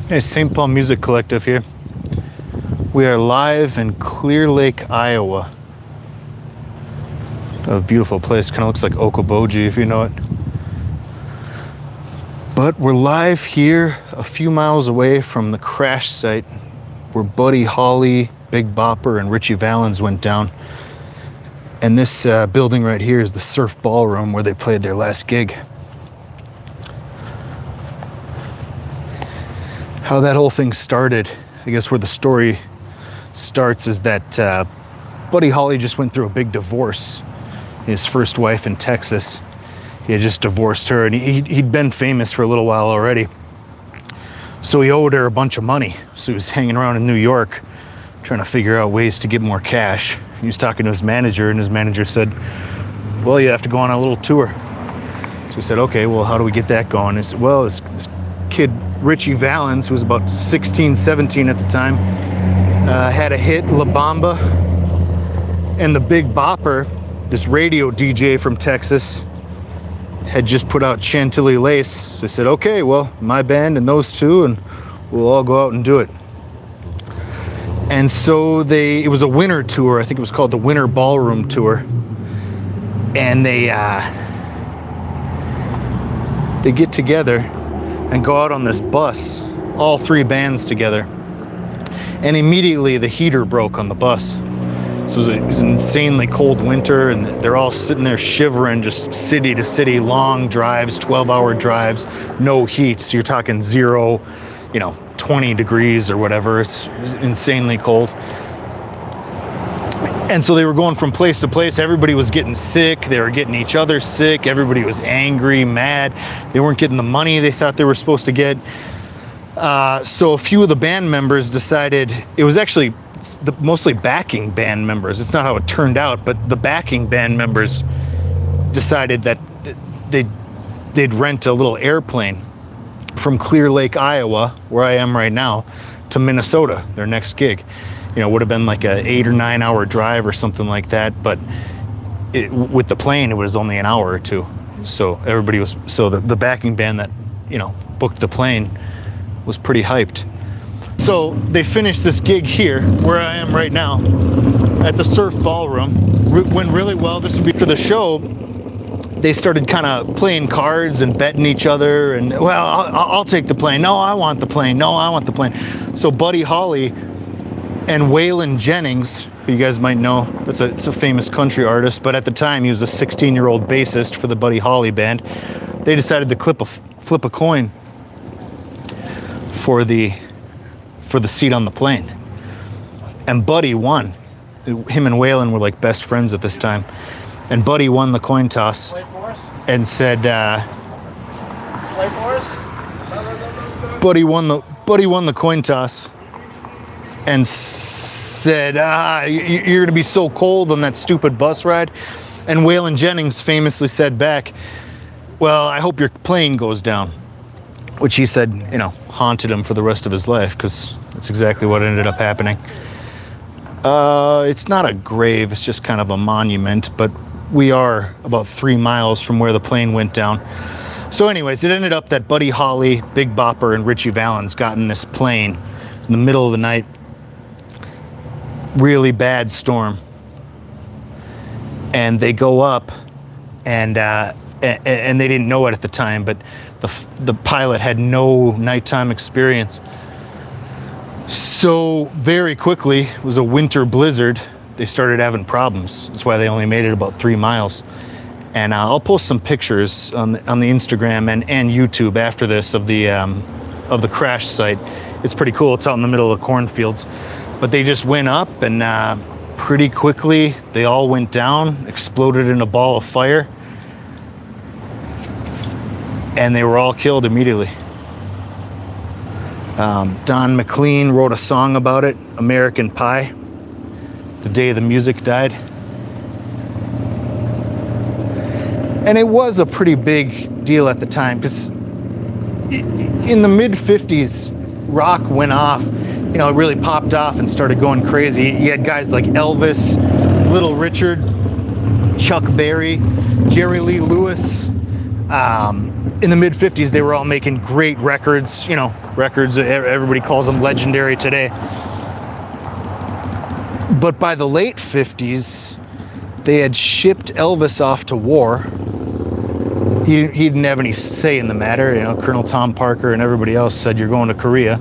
Hey, St. Paul Music Collective here. We are live in Clear Lake, Iowa. A beautiful place, kind of looks like Okoboji if you know it. But we're live here a few miles away from the crash site where Buddy Holly, Big Bopper, and Richie Valens went down. And this building right here is the Surf Ballroom where they played their last gig. How that whole thing started, I guess where the story starts is that Buddy Holly just went through a big divorce. His first wife in Texas, he had just divorced her, and he'd been famous for a little while already. So he owed her a bunch of money. So he was hanging around in New York trying to figure out ways to get more cash. He was talking to his manager, and his manager said, well, you have to go on a little tour. So he said, okay, well, how do we get that going? He said, well, this kid Richie Valens, who was about 16, 17 at the time, had a hit, La Bamba, and the Big Bopper, this radio DJ from Texas, had just put out Chantilly Lace. So I said, okay, well, my band and those two, and we'll all go out and do it. And so it was a winter tour. I think it was called the Winter Ballroom Tour. And they get together and go out on this bus, all three bands together. And immediately the heater broke on the bus. So it was an insanely cold winter, and they're all sitting there shivering, just city to city, long drives, 12-hour drives, no heat. So you're talking 0, 20 degrees or whatever. It's insanely cold. And so they were going from place to place. Everybody was getting sick. They were getting each other sick. Everybody was angry, mad. They weren't getting the money they thought they were supposed to get. So a few of the band members decided, it was actually mostly backing band members. It's not how it turned out, but the backing band members decided that they'd rent a little airplane from Clear Lake, Iowa, where I am right now, to Minnesota, their next gig. Would have been like a 8 or 9 hour drive or something like that, but with the plane, it was only an hour or two. So the backing band that, booked the plane was pretty hyped. So they finished this gig here, where I am right now, at the Surf Ballroom. Went really well. This would be for the show. They started kind of playing cards and betting each other, and, well, I'll take the plane. No, I want the plane. No, I want the plane. So Buddy Holly and Waylon Jennings, who you guys might know, it's a famous country artist, but at the time he was a 16-year-old bassist for the Buddy Holly band. They decided to flip a coin for the seat on the plane. And Buddy won. Him and Waylon were like best friends at this time. And Buddy won the coin toss and said, Buddy won the coin toss and said, you're gonna be so cold on that stupid bus ride. And Waylon Jennings famously said back, well, I hope your plane goes down. Which he said, haunted him for the rest of his life, because that's exactly what ended up happening. It's not a grave, it's just kind of a monument, but we are about 3 miles from where the plane went down. So anyways, it ended up that Buddy Holly, Big Bopper, and Richie Valens got in this plane in the middle of the night. Really bad storm. And they go up, and they didn't know it at the time, but the pilot had no nighttime experience. So very quickly, it was a winter blizzard, they started having problems. That's why they only made it about 3 miles. And I'll post some pictures on the Instagram and YouTube after this of the crash site. It's pretty cool. It's out in the middle of the cornfields. But they just went up, and pretty quickly they all went down, exploded in a ball of fire, and they were all killed immediately. Don McLean wrote a song about it, American Pie, the day the music died. And it was a pretty big deal at the time, because in the mid-50s, rock went off, it really popped off and started going crazy. You had guys like Elvis, Little Richard, Chuck Berry, Jerry Lee Lewis, in the mid-50s, they were all making great records, you know, records, everybody calls them legendary today. But by the late 50s, they had shipped Elvis off to war. He didn't have any say in the matter. You know, Colonel Tom Parker and everybody else said, you're going to Korea.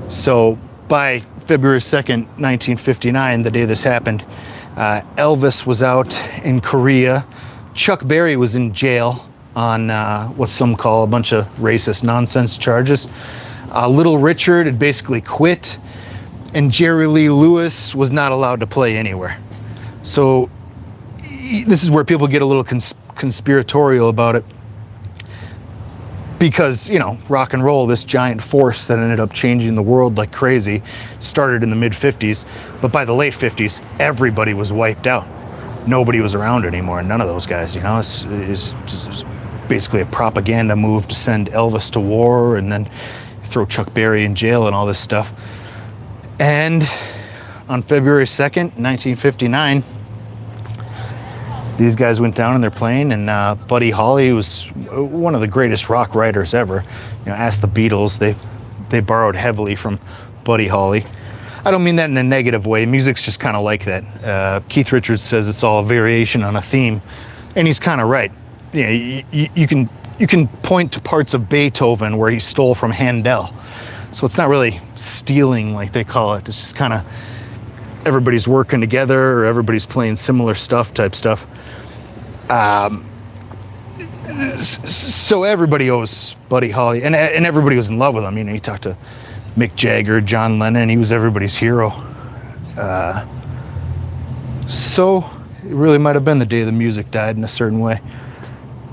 So by February 2nd, 1959, the day this happened, Elvis was out in Korea. Chuck Berry was in jail on what some call a bunch of racist nonsense charges. Little Richard had basically quit, and Jerry Lee Lewis was not allowed to play anywhere. So this is where people get a little conspiratorial about it, because, you know, rock and roll, this giant force that ended up changing the world like crazy, started in the mid-50s, but by the late 50s, everybody was wiped out. Nobody was around anymore, none of those guys, you know. It's just basically a propaganda move to send Elvis to war and then throw Chuck Berry in jail and all this stuff. And on February 2nd, 1959, these guys went down in their plane, and Buddy Holly, who was one of the greatest rock writers ever, you know, asked the Beatles, they borrowed heavily from Buddy Holly. I don't mean that in a negative way. Music's just kind of like that. Keith Richards says it's all a variation on a theme, and he's kind of right. You know, you can point to parts of Beethoven where he stole from Handel. So it's not really stealing like they call it. It's just kind of everybody's working together, or everybody's playing similar stuff type stuff. So everybody owes Buddy Holly, and everybody was in love with him. You know, you talk to Mick Jagger, John Lennon, he was everybody's hero. So it really might have been the day the music died in a certain way.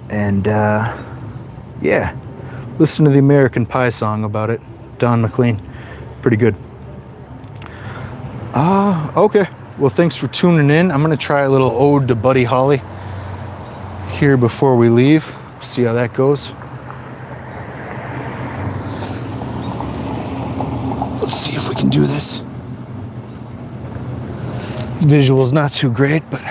And yeah, listen to the American Pie song about it, Don McLean, pretty good. Okay, well, thanks for tuning in. I'm gonna try a little ode to Buddy Holly here before we leave. See how that goes. Let's see if we can do this. Visual's not too great, but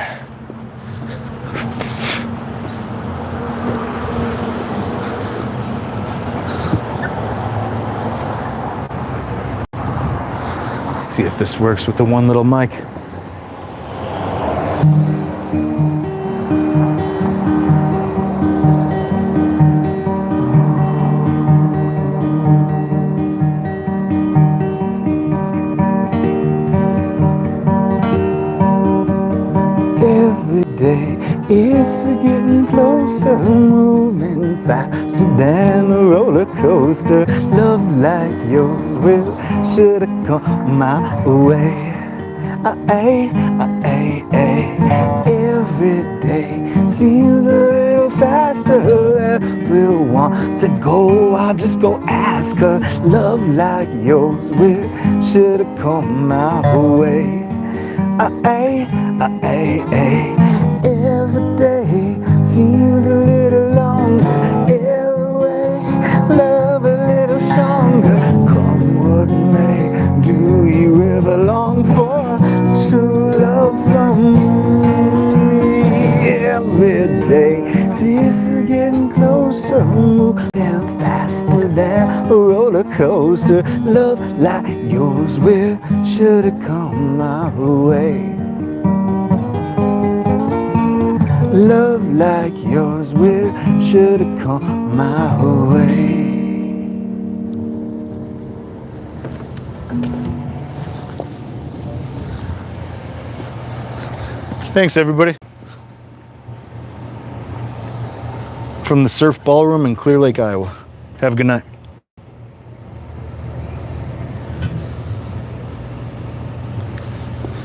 see if this works with the one little mic. Every day it's getting closer, moving faster than a roller coaster. Love like yours should have come my way. Every day seems a little faster. Everyone said go, I'll just go ask her. Love like yours should have come my way. Every day seems a little longer. Every way, love a little stronger. Come what may, do you ever long for true love from me? Every day it's getting closer, moving faster than a roller coaster. Love like yours should have come my way. Love like yours should have come my way. Thanks, everybody. From the Surf Ballroom in Clear Lake, Iowa. Have a good night.